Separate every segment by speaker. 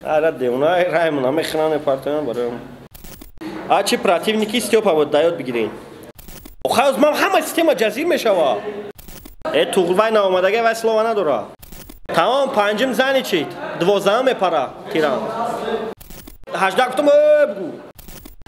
Speaker 1: Ара Деуна, Раймона, мехране партиян барам. Ачи противники Степа вот дает бигирин. Охауз мам хама система жазир мешава. Туғлвай наомадаге вай слова надора. Тамом панҷим зани чит. 12 мепара Тиран. 18 бгу.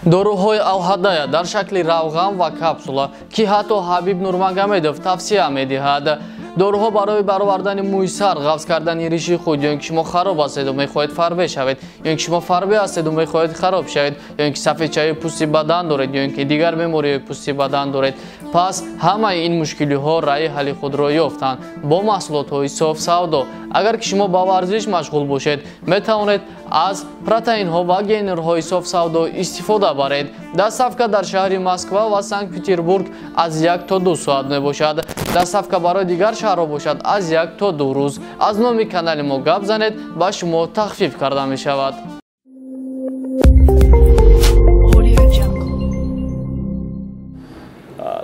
Speaker 2: Доруҳои алҳадая дар шакли равған ва капсула ки ҳатто Ҳабиб Нурмагомедов тавсия медиҳад. Доруҳо барои баровардани мӯйсар ғафз кардани риши худ, ё ин ки шумо хароб ҳастеду мехоҳед фарбе шавед, ё ин ки шумо фарбе ҳастеду мехоҳед хароб шавед, ё ин ки сафедчаи пӯсти бадан доред, ё ин ки дигар бемориҳои пӯсти бадан доред. Пас ҳамаи ин мушкилиҳо раи ҳалли худро ёфтанд бо маҳсулотҳои софсавдо. Агар ки шумо ба варзиш машғул бошед, метавонед аз протеинҳо ва гейнерҳои софсавдо истифода баред. Дастсафка дар шаҳри Москва ва Санкт-Петербург аз 1 то 2 соат мебошад. Дастсафка барои дигар шаҳрҳо бошад аз 1 то 2 рӯз. Аз номи канали мо гап занед, ба шумо тахфиф карда мешавад.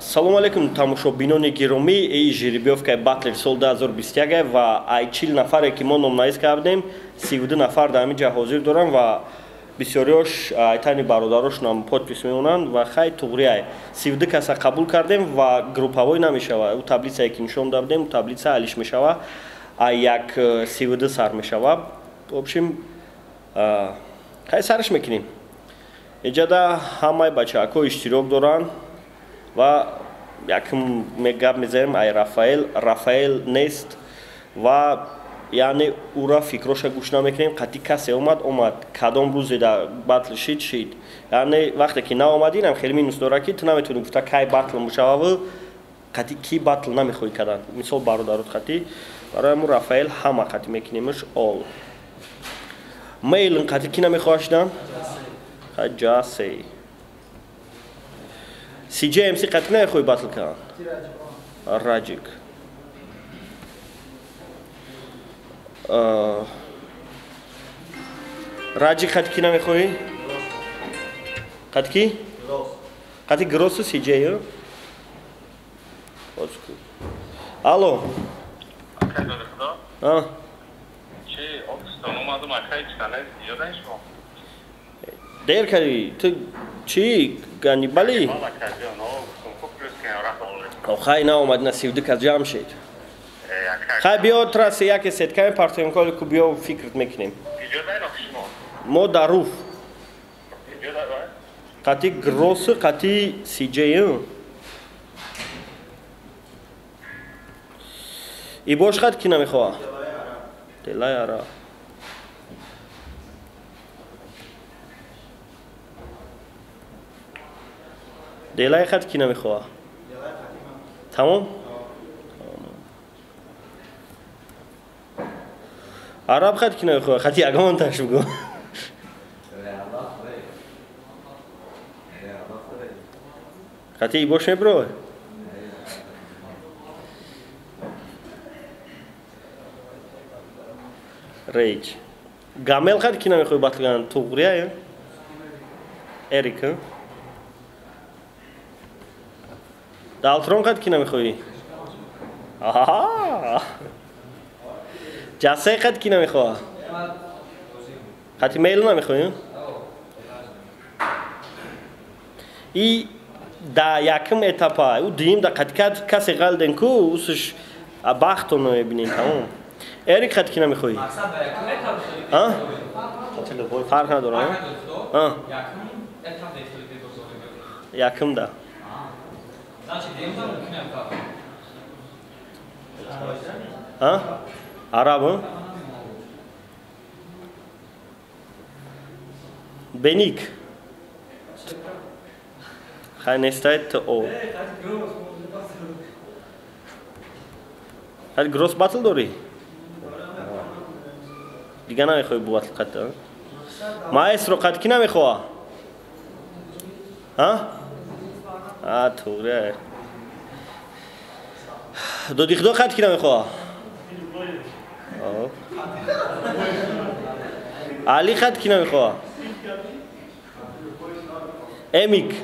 Speaker 1: Салом алейкум тамошобинони гиромӣ. Ии жеребиёвкаи батлер сол 2021 ва ай 40 нафаре ки мо номнавис кардем, 32 нафар дар ҳамиҷа ҳозир дорам ва бисёриёш айтани бародарошонам подпис мемонанд ва хай туғрияй 32 каса қабул кардем ва группавой намешава. У таблицае ки нишон дадем, таблица алиш мешава, а як 32 сар мешава. В общем хай сарш мекунем. Эҷада ҳамаи бачаҳако иштирок доранд ва якм гап мезанем ай Рафаэл нест ва яъне ура фикроша гӯш намекунем. қатъи касе омад кадом рӯзе дар батл шид. Яъне вақте ки наомадинам хеле минус дора ки ту наметавонӣ гуфта кай батл мешавад, қатъи ки батл намехоҳӣ кардан. Мисол бародарот қатъи барои ҳамун Рафаэл ҳама қатъи мекунемш ол. Мейлн қатъи ки намехоҳад шидан? Ҷасе. CJMC қатъи намехоҳӣ батл кардан? Раҷик. Раҷик қатъи ки намехоҳӣ? қатъи ки? қатъи гросу CJ? Алло. Дер кардӣ? Ту чӣ? Ганибалӣ? Хай наомад на 32 кас ҷамъ шед. Хай биё траси яке сеткаи партиёнколи ку биё фикрат мекунем. Мо дар руф. қатъи гросу қатъи CJ? И бош қатъи ки намехоҳад? Делай ара. Делай қатъи ки намехоҳад? Тамом? араб қатъи ки намехоҳад? қатъи ягон таш бигӯ. қатъи бош мебирой? Рейҷ. Гамел қатъи ки намехоҳӣ батл кардан? Туғрия? Эрик? Далтрон қатъи ки намехоҳӣ? Ҷасе қатъи ки намехоҳад? қатъи мейл намехоҳӣ? И да якм этапа, у дуюм да қатъи касе ғалден ку, усуш бахтон мебинем тамом. Эрик қатъи ки намехоҳӣ? фарқ надорад? Якм да. Араб? Беник? хай нестаед о. хай грос батл дорӣ? дига намехоҳӣ бу батл қатъи? маэстро қатъи ки намехоҳад? туғрия. додихдо қатъи ки намехоҳад? али қатъи ки намехоҳад? эмик?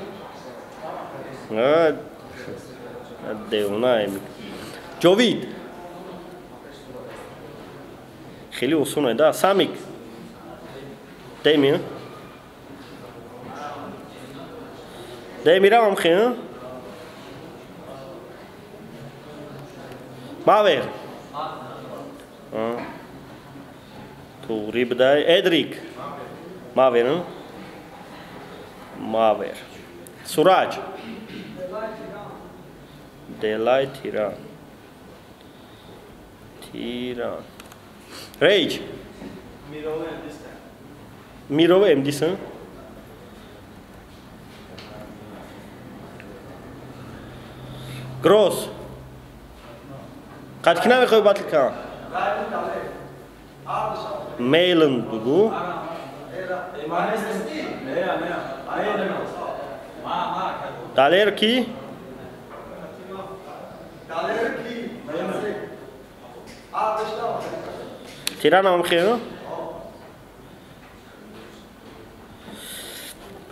Speaker 1: девна эмик. ҷовид? хеле осонае да. Самик? Demi? Demi ram khina? Maver. Turi bdai Edric. Maver. Maver. Suraj. Delay Tiran. Tiran. Rage. Mirove emdisan. Gross. Kaç kina mekhoi batl kan? Mailen dugu. Daler ki? Tirana am khino?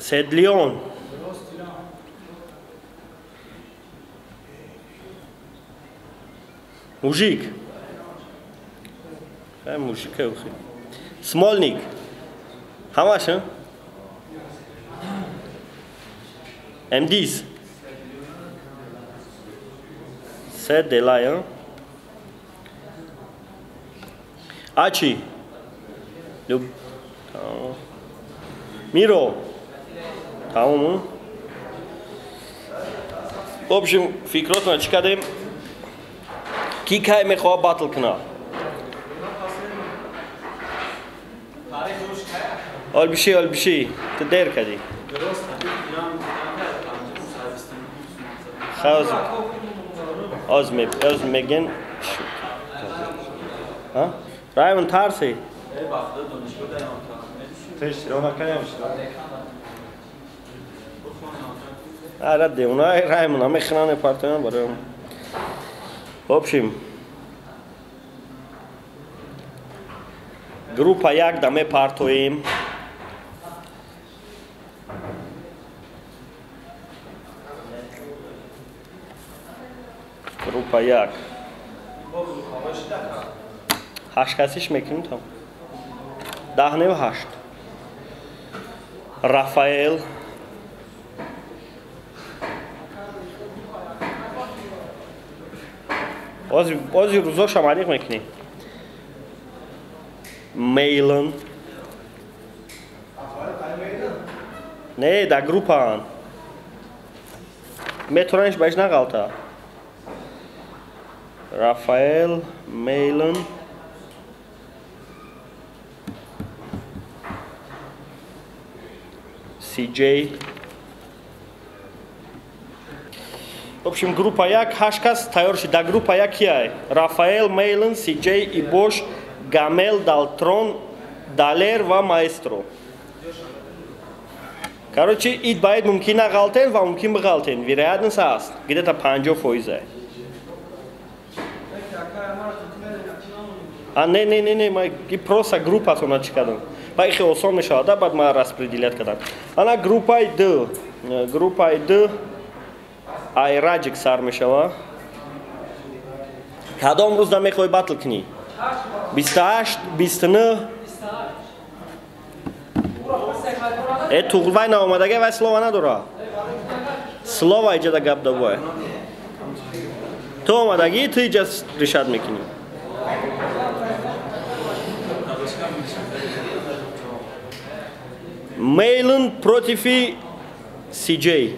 Speaker 1: Sedlion. Mujik. Mujik है उसे. Smolnik. Hamash hein? M10. C'est de là hein? Achi. Miro. Tamam. В общем, фикротно чекадем. Кикай мехоа батл кна. Албиши. Ты дер кади. Хауз. Озмеген. Ha? Raymond Tarsi. Ради, унай Raymond, аме хране партия барем. В общем, группа як да ме партоим. Группа як. هشت کسیش میکنیم تا 10 و 8 رافائل بازی روزاش هم علیق میکنیم میلن نه در گروپ هم میتوننش باش نقالتا رافائل میلن CJ. В общем, группа як хашкас тайорши да группа як яй. Рафаэл, Мейлен, CJ, Ибош, Гамел, Далтрон, Далер ва Маэстро. Короче, ид баид мумкин нагалтен ва мумкин бгалтен. Вероятность аст. Где-то 50%. А не, мы просто группа то начикадан. Байхи осон мешавад, бад ма распределят кадан. Ана группай Д. Ай раджик сар мешава. Кадом рӯз да мехоҳӣ батл кунӣ? 28, 29. Туғрвай наомадаги вай слова надора. Слова иҷада гап давой. Ту омадаги, ту иҷа решат мекунӣ. Мейлен против CJ.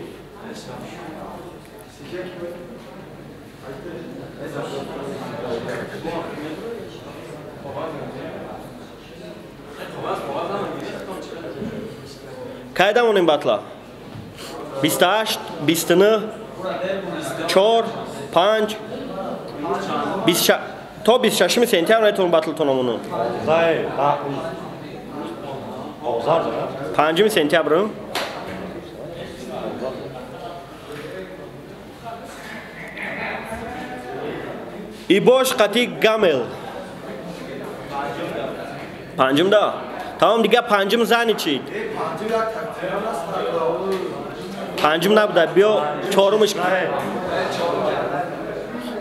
Speaker 1: Кайда монем батла? 28, 29, 4, 5, 26. То 26 сентябр нетон батлтон амонун. Зай, 5 сентябр. Ибош Қатик Гамел. 5 да. Тамом дига 5 зани чид. 5 набуда, биё 4-миш.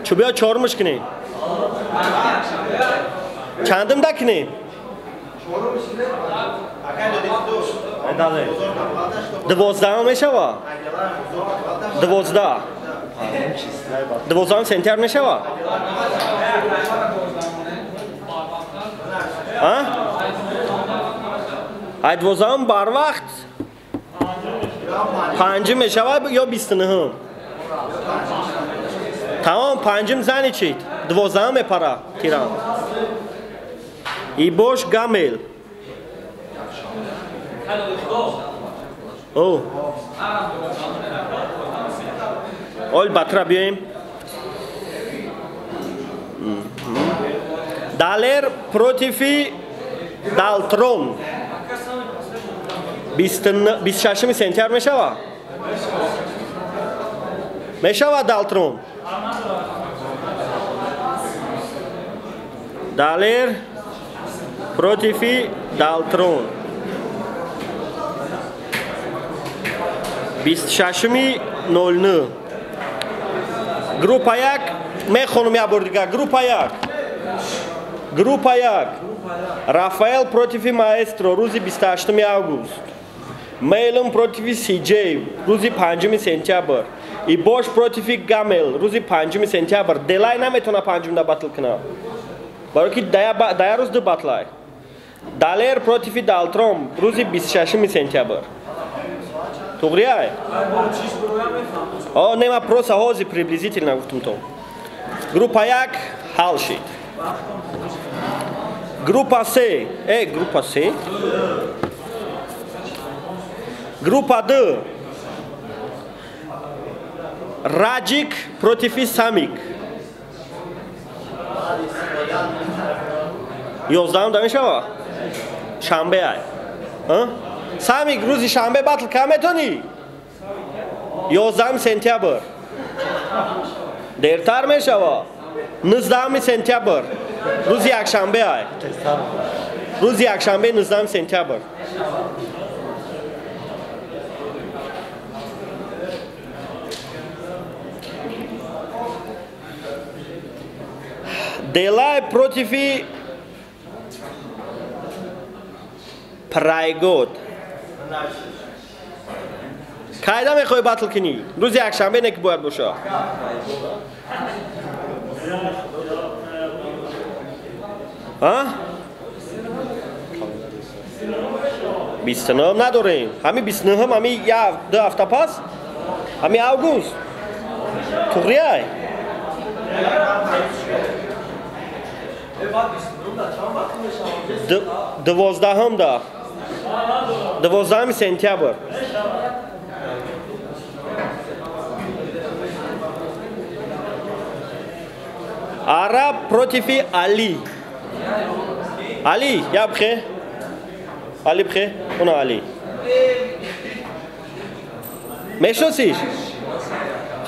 Speaker 1: Чу биё 4-миш кунем. Чандим да кунем? دوازدهم میشوه 12 12 سنتیار میشوه ای 12 بر وقت 5 میشوه یا 29 تمام 5 زنی چید 12 میپره تیران ای باش گامیل او اول بطره بیاییم دالر پروتیفی دالترون 26 سنتیار میشوه میشوه دالترون دالر پروتیفی دالترون 26 09 گروپ 1 میخونم یا بار دیگه گروپ 1 رافائل پروتیفی ماسترو روزی 28 آگوست میلم پروتیفی سی جی روزی 5 سپتامبر ای باش پروتیفی گامیل روزی 5 سپتامبر دلای نمیتونه 5 دا باتل کنه برای که دایا روز دو باتلای دالر پروتیفی دالتروم روزی 26 سپتامبر توغریه ای؟ нема просто хози приблизительно гуфтум то. Группа 1 ҳал шид. Группа 3, группа 3. Группа 2. Раджик против Самик. 11 да мешава? Шанбе ай. Самик рӯзи шанбе батл ка метонӣ? 11 сентябр. Дертар мешава? 19 сентябр. Рӯзи якшанбе ай. Рӯзи якшанбе 19 сентябр. Делай против Прайгод. Кайда мехоҳӣ батл кунӣ? Рӯзи якшанбе не ки бояд боша. Бистунам надорем. Ҳами 29, ҳами 2 ҳафта пас. Ҳами август. Туғрияй. Довоздаҳам да. 12 сентябр. Араб против Али. Али, я бхе. Али бхе, она Али. Мешносиш?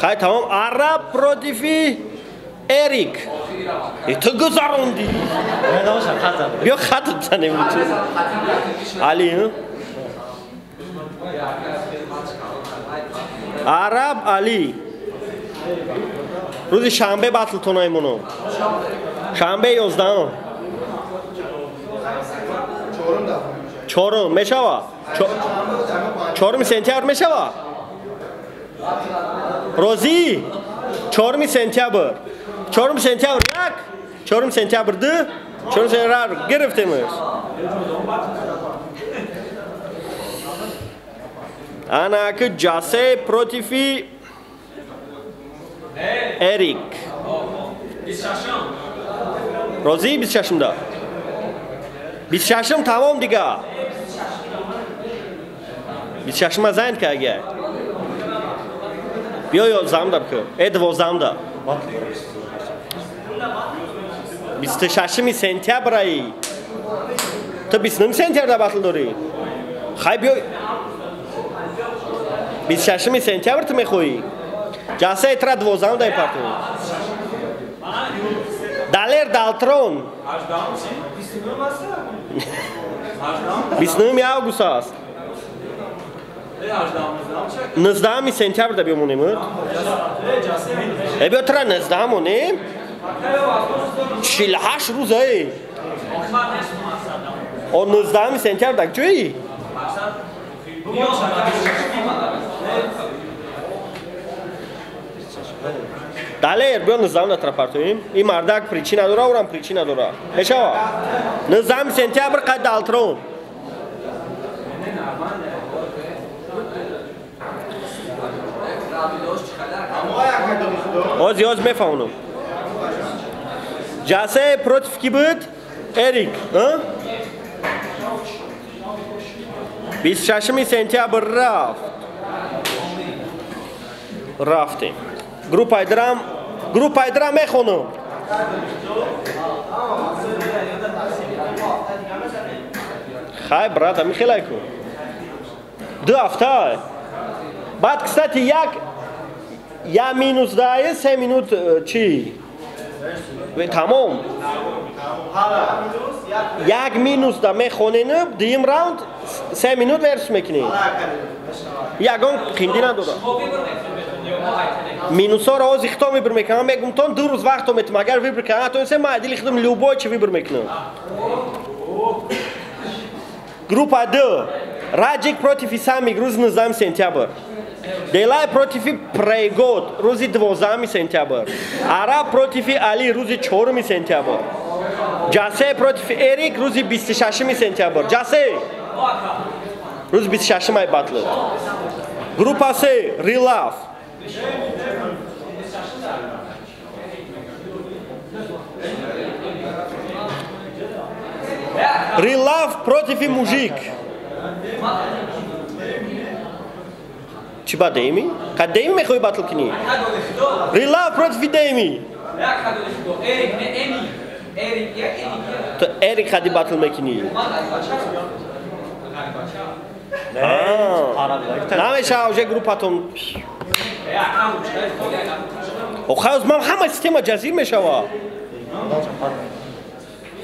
Speaker 1: Хай тамом. Араб против Эрик. Это гузаронди. Бё хатат занем лучше. Али, Араб Али. Рӯзи шанбе батл тонаем оно. Шанбе 11. Чорум мешава? 4 сентябр мешава? Розӣ? 4 сентябр. 4 сентябр 1, 4 сентябр 2, 4 сентябр гирифтемиз. Ана ки Ҷасе против Эрик. 26. Розӣ 26 да. 26 тамом дига. 26 ма зайн кагя. Биё 11 да бикӯ. 12 да. 26 сентябр ай. То 29 сентябр да батл дорӣ. Хай биё. 26 сентябр ту мехоҳӣ? Ҷасе тра 12 да ипарту. Далер Далтрон. 29 август аст. 19 сентябр да бимонем. Биё тра 19 монем. 48 рӯз ай. Он 19 сентябрь так чуи? Далее бьён 19 рапортуем. И мардак причина дора, урам причина дора. Мешава. 19 сентябрь қайд далтрон. Оз мефаунум. Джасе против ки буд? Эрик, а? 26 сентябрь рафтем. Группа Айдрам мехонум. Хай, брат, Михайлайку. Да, авто. Бат, кстати, я минус дае 3 минут чи? Тамом. Як минус да мехоненуб, дим раунд 3 минут верс мекини. Ягон хинди надора. Минусора оз ихто вибр мекунам, мегум тон 2 рӯз вақто метам, агар вибр кардам, то се майдили худам любой чи вибр мекунам. Группа 2. Раджик против Исамик, рӯзи 19 сентябр. Делай против Прегод, рӯзи 12 сентябр. Араб против Али, рӯзи 4 сентябр. Джасе против Эрик, рӯзи 26 сентябр. Джасе рӯзи 26 май батлад. Группа 3. Рилаф. Рилаф против мужик. Чи ба Дейми? Ка Дейми мехоҳӣ батл кунӣ? Рилаф против Дейми. То Эрик хади батл мекунӣ? Намешава уже группатон. Охаз ман ҳама система ҷазир мешава.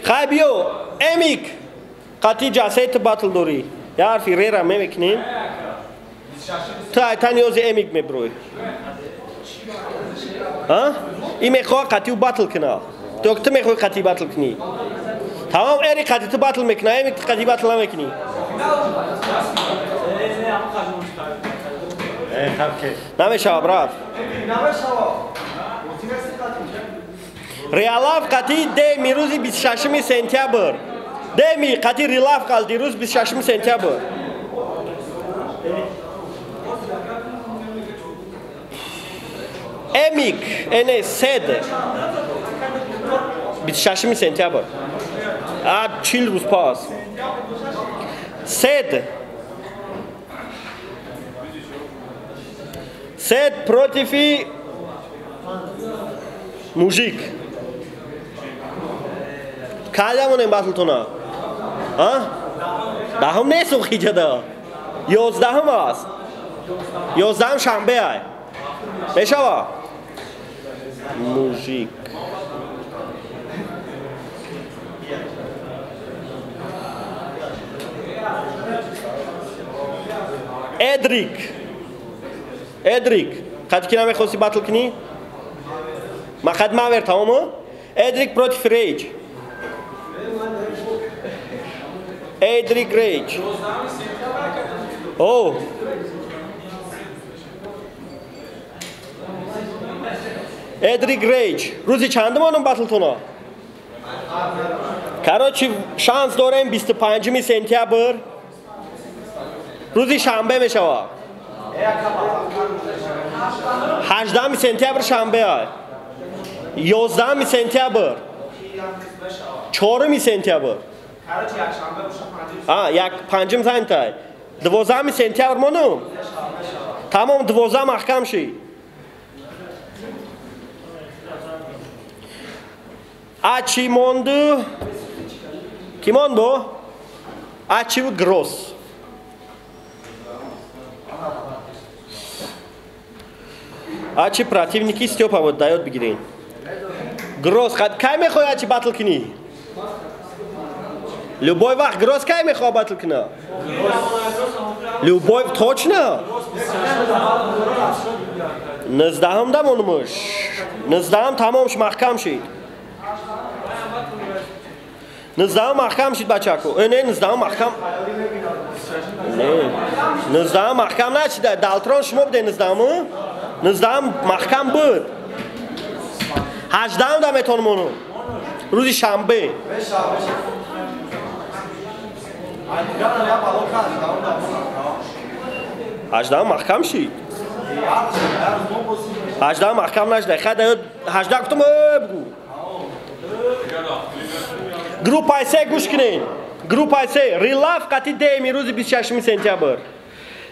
Speaker 1: Хай биё, Эмик. Қати ҷасет батл дорӣ. Я ҳарфи рера мемекунем. Ту тани ёзи Эмик мебрӯй. И мехоҳад қатиу батл куна. То ту мехоҳӣ қатӣ батл кунӣ. Тамом Эрик қатӣ ту батл мекуна, Эмик ту қатӣ батл намекунӣ. Намешава, брат. Реалав қати Дейми рӯзи 26 сентябр. Дейми қати Рилав қалди рӯз 26 сентябр. Эмик эне Сед 26 сентябр. 40 рӯз пас. Сед против мужик. Кадамонем батлтона? Даҳум нест ухиҷада. 11 аст. 11 шанбе ай. Мешава? Мужик. Эдрик. Қад ки намехости батл кунӣ? Мақад мавер тамомо? Эдрик против Рейҷ. Эдрик Рейҷ. О. Эдрик Рейҷ. Рӯзи чандумонам батлтона? Короче, шанс дорем 25 сентябр. Рӯзи шанбе мешава. 18 сентябр шанбе ай. 11 сентябр. 4 сентябр. Як панҷум зантай. 12 сентябр монум. Тамом 12 маҳкам шид. Ачи монду. Ки монду? Ачи Гросс. Ачи противники Стёпа вот даёт бигирин. Гросс, кай мехоҳи ачи батл кунӣ? Любой вақт Гросс кай мехоҳ батл куна? Любой точно? 19 дамонумуш. 19 тамомш маҳкам шид. 19 محکم شید بچه‌کو. نه 19 محکم. نه 19 محکم نشید. دالتران شما بده 19. 19 محکم بود. 18 دمتون مونو. روز شنبه. 18 محکم شید. 18 محکم نشده. خیلی 18 گفتم بگو. گروپ های سه گوش کنین. گروپ های سه ریلاف قطعی دیمی روز 26 سپتامبر.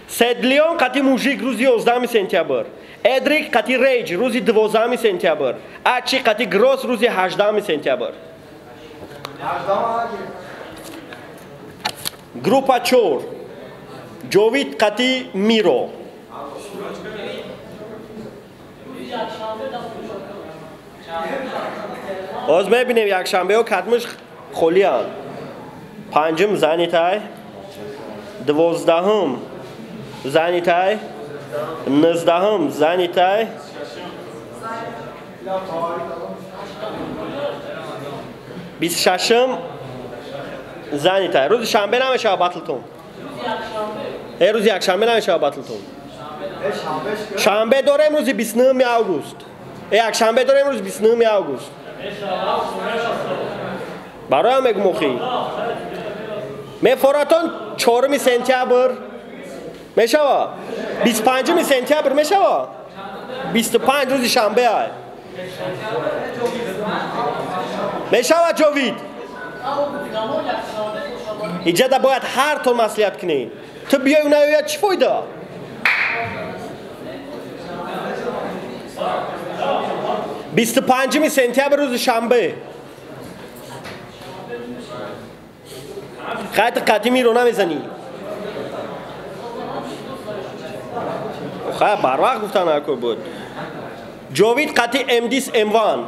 Speaker 1: سدلیون قطعی موژیک روز 11 سپتامبر. ادریک قطعی ریج روز 12 سپتامبر. اچی قطعی گروس روز 18 سپتامبر. گروپ چور جاوید قطعی میرو. باز میبینیم یک شنبه و کدمش خولی هم. 5 زنی تای 12 زنی تای 19 زنی تای 26 زنی تای. روز شنبه نمیشه باتلتون. روز یک شنبه نمیشه باتلتون. شنبه داریم روز 29 آگوست. یک شنبه داریم روز 29 آگوست. برای هم مخی میفوراتون 4 سپتامبر میشوا 25 سپتامبر میشوا 25 روز شنبه های میشوا جاوید اینجا دا باید هر طور مسئولیت کنی. تو بیای اون نویت چی فایده؟ بیست و 25 سپتامبر روز شنبه. خط قدیمی رو نمیزنی. خب بر وقت گفتن اکو بود. جاوید قطعی امدیس اموان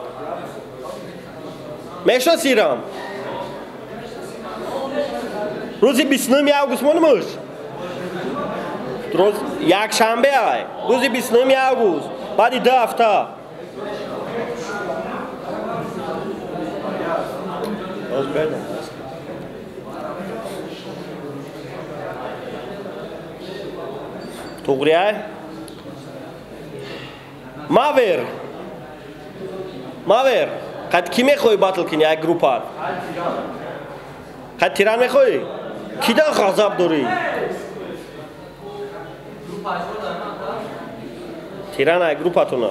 Speaker 1: میشه سیرم روزی 29 آگوست منموش روز یک شنبه های روزی 29 آگوست بعدی 2 هفته روز بدم توغریه ماور قد کی میخوای باتل کنی یک گروپات قد تیران میخوای کی دا غضب داری تیران یک گروپاتونه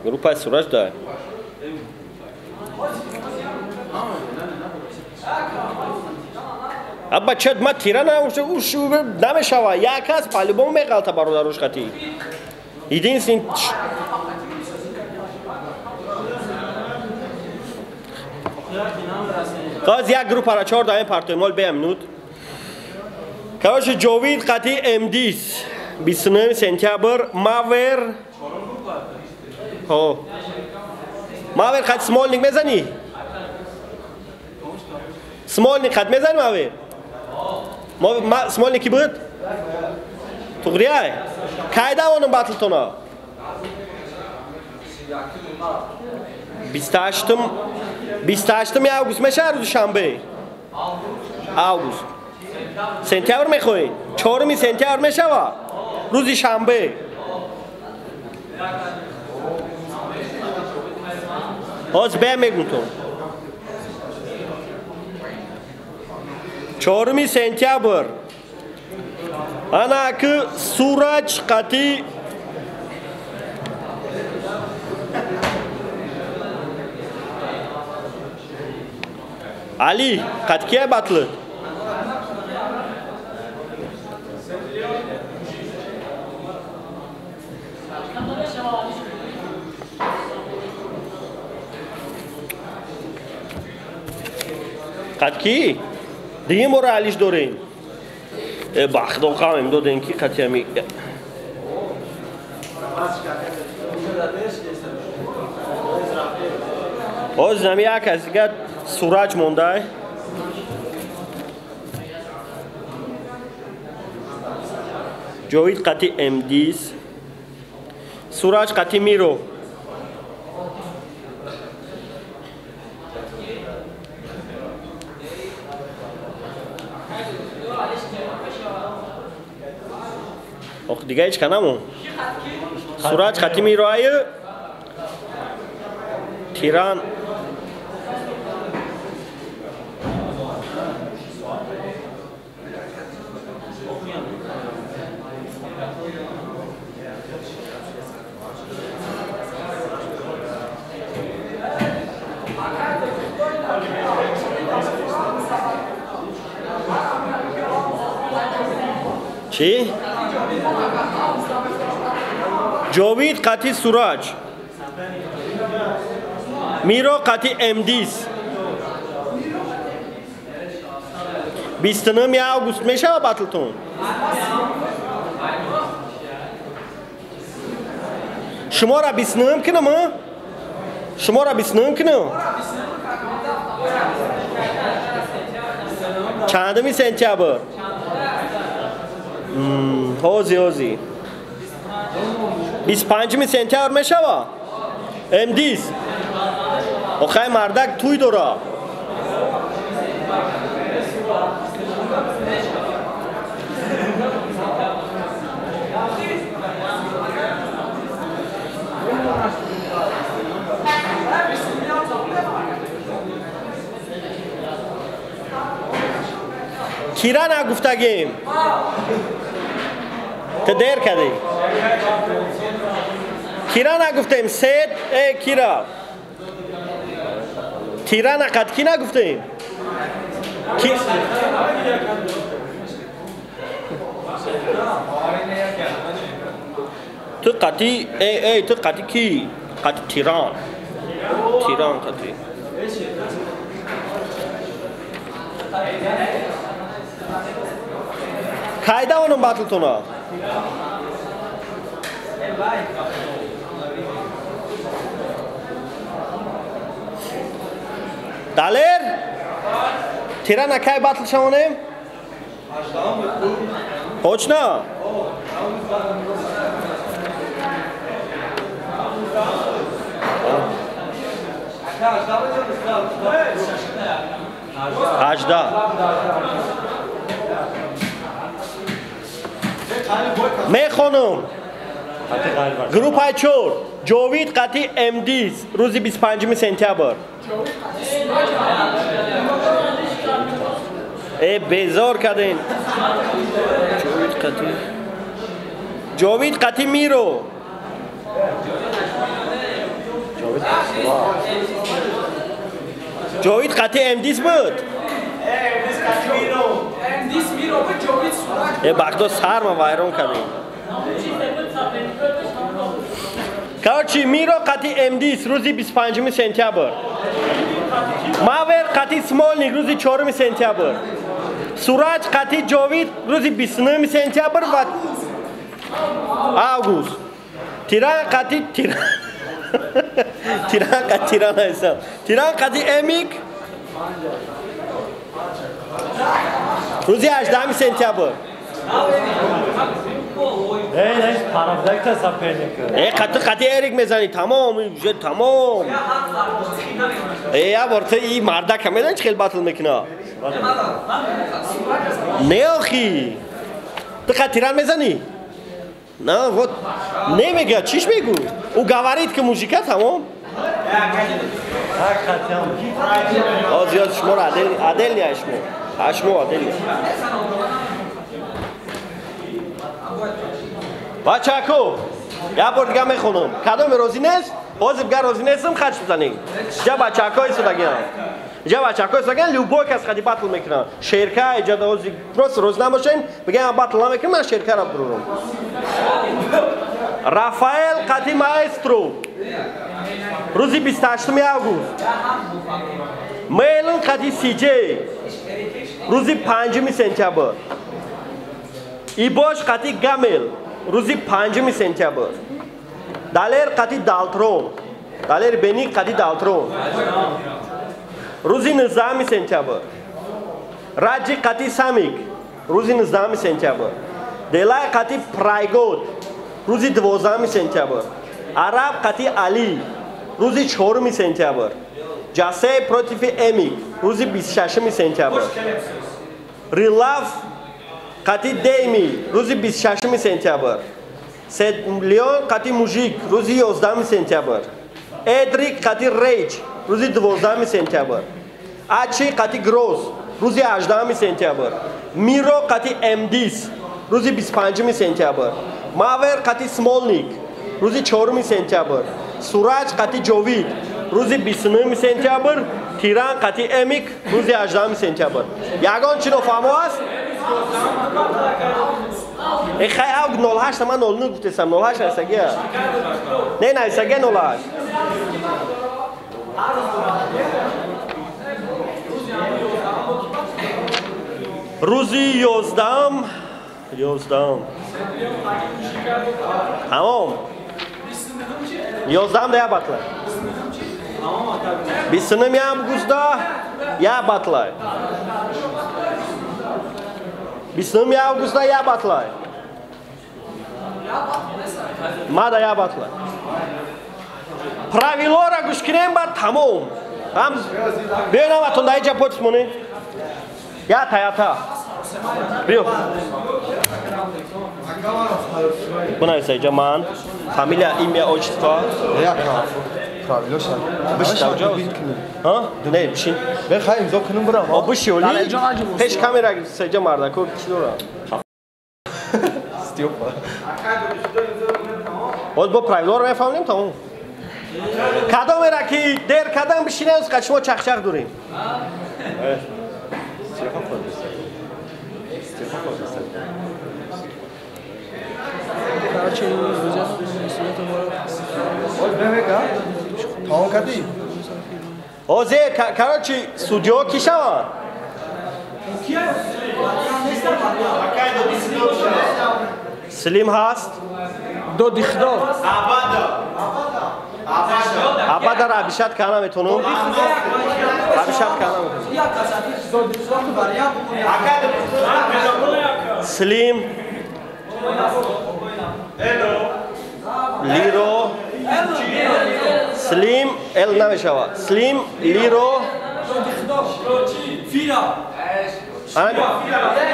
Speaker 1: گروپ سوراج داره ابا چد ما تیران اوشو نمیشوه یک از پالیبون میغلطه برادروش خطی ایدین سین خواست یک گروپ را 4 دایم پارتومال بیمنود کاش جاوید قطعی امدیس 29 سپتامبر ماور ماور قد سمولنیک میزنی؟ سمولنیک قد میزنی ماور؟ سمولنیک کی بود؟ توغریه؟ که دوانم باتلتونا؟ 28 آگوست میشه روز شنبه آگوست سپتامبر میخوایی 4 سپتامبر میشه روز شنبه باز به میگم تو 4 سپتامبر انا که سورج قطعی علی قد کیه بطلت قد کی دیگه مورا علیش دارین بخت و قامیم دادین کی قد یمی باز نمی یک از دیگه سورج مونده جاوید قطعی امدیس سورج قطعی میرو آخه دیگه هیچ کنم سوراج خطی میروی تیران چی؟ جاوید قطعی سوراج میرو قطعی امدیس 29 آگوست میشه باتلتون شما را 29 کنم شما را 29 کنم چندمی سنتیابر هوزی 25 سنتیابر میشه امدیس آخه مردک توی دورا کیرا نگفتگیم تو دیر کردی کیرا نگفتیم سید ای کیرا تیرا نقد کی نگفتیم تو قطی ای تو قطی کی قطی تیران قطی کایده اونم باتلتونا دالر تیرا نکای باتل شونیم پوچنا هجده میخونم گروپ های چور جاوید قطعی امدیس روزی 25 سنتیابر ای بیزار کردین جاوید قطعی میرو جاوید قطعی امدیس بود ای بخدا سر ما وایرون کردیم کارچی میرو قطعی امدیس روزی 25 سنتیابر ماور قطعی سمولنیک روزی 4 سنتیابر سوراج قطعی جاوید روزی 29 سنتیابر و آگوست تیران قطعی تیران قطعی امیک روزی 18 سنتیابر
Speaker 3: نه پارافلکت حساب کنید.
Speaker 1: قطعی ایریک میزنی تمام تمام. یا ورته این مردک میدونی چه خیلی باطل میکنه. نه آخی تو قطیران میزنی؟ نه وقت نمیگه چیش میگو؟ او گوارید که موزیکه تمام. زیاد شما رو عدل نیه شما عدل نیه. بچه اکو یا بار دیگه میخونم کدام روزی نیست؟ بازی بگر روزی نیستم خدش بزنیم جا بچه اکو ایسو دگیم لوبوی که از خدی بطل میکنن شرکه ایجا دوزی درست روز نماشین بگیم بطل نمیکنم من شرکه را برورم رافائل قطعی مایسترو روزی 28 آگوست میلون قطعی سی جی روزی 5 سنتیابر ایباش قطعی گامیل روزی 5 سنتیابر دالر قطعی دالترون دالر بینی قطعی دالترون روزی 19 سنتیابر راجی قطعی سامیک روزی 19 سنتیابر دلای قطعی پرایگود روزی 12 سنتیابر عرب قطعی علی روزی 4 سنتیابر جاسه پروتیفی امیک روزی 26 سنتیابر ریلاف قطی دیمی روزی 26 سپتامبر لیون قطی موژیک روزی 11 سپتامبر ادریک قطی ریج روزی 12 سپتامبر اچی قطی گروس روزی 18 سپتامبر میرو قطی امدیس روزی 25 سپتامبر ماور قطی سمولنیک روزی 4 سپتامبر سوراج قطی جوید روزی 29 سپتامبر تیران قطی امیک روزی 18 سپتامبر یگان چی نفهمو است؟ خیلی اوگ 08 من 09 گفتم 08 نسگیه نه نسگیه 08 روزی 11 تمام 11 ده batla 29 августа я батла 29 августа я батла мада я батла правилора гуш кирем ба тамом ам бена ва тундай ҷа поч моне я таята биё бунайса ҷа ман фамилия имя отчество Бышта уҷо? Не, бишин.
Speaker 4: Бехай имзо кунум бурам.
Speaker 1: О биши оли. Пеш камера сеҷа мардако чи дора.
Speaker 4: Стёпа.
Speaker 1: Оз бо правилор мефаҳмем тамом. Кадомера ки дер кадам бишинем ка шумо чахчах дурем.
Speaker 4: Короче, друзья, сегодня мы вот бемека. Тамом кади.
Speaker 1: Озе, короче, судьё ки шаванд? Слим ҳаст?
Speaker 4: Додихдо.
Speaker 1: Абада рабишат кана метонум? Рабишат кана метонум. Слим Лиро Слим эл намешавад. Слим Лиро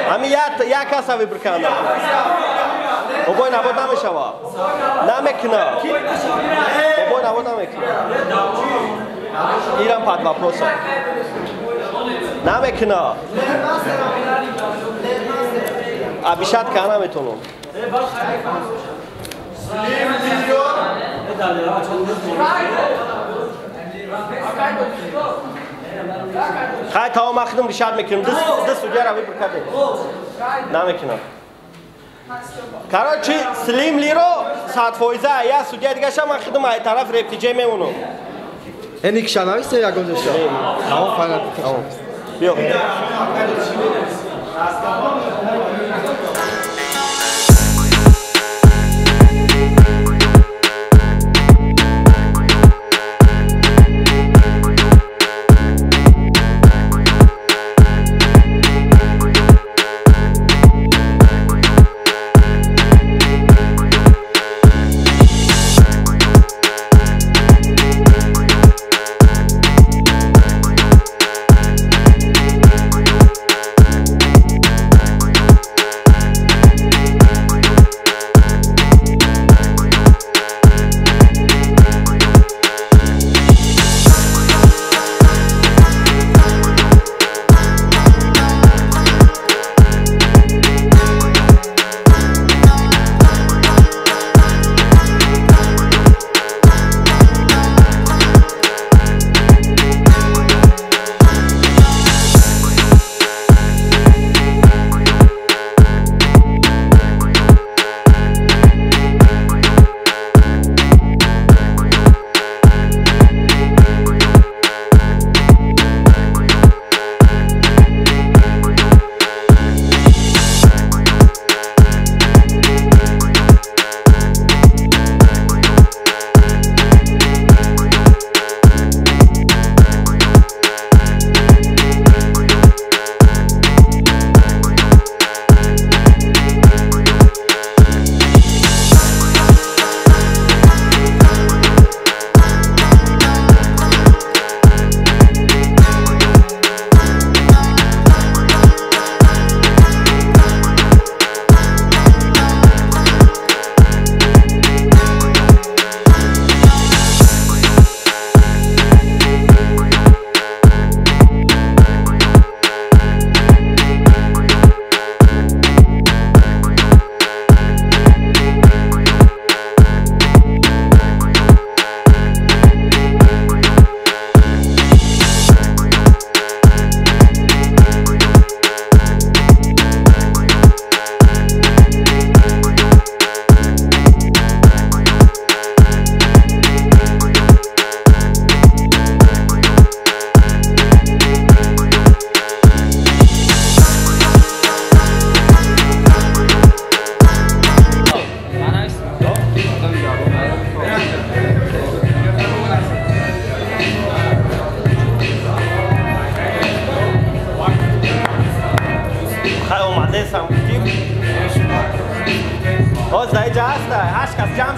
Speaker 1: ами як каса вибр кана. Обой набод намешавад. Намекна. Обой набод намекна. Ирам под вопросом. Намекна. Абишат кана метонум. خواهی تا مخدم رشاد میکنم دست سوجه را ویبر کرده نمیکنم کارچی سلیم لیرو ساعت فویزه یا سوجه دیگه شما مخدم ای طرف رفتیجه میمونم
Speaker 4: اینی که شنویسته یا گذاشته؟ تمام فعلا تمام
Speaker 1: بیو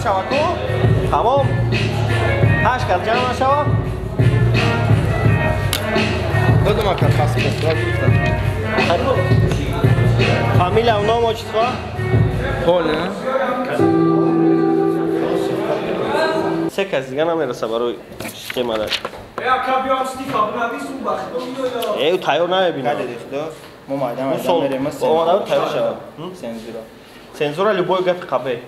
Speaker 1: شوا کو تمام 8 کات جمع شوا
Speaker 4: دادم اکر پاسپورت را
Speaker 1: فامیlia و نام отчество
Speaker 4: پول نه
Speaker 1: سه کس دیگه نمیرسه برای سیستم داشت ای تایور نمیبینه
Speaker 4: ما مایدان
Speaker 1: اومده تایور شد
Speaker 4: سنزورا
Speaker 1: سنسورا любой гад قبه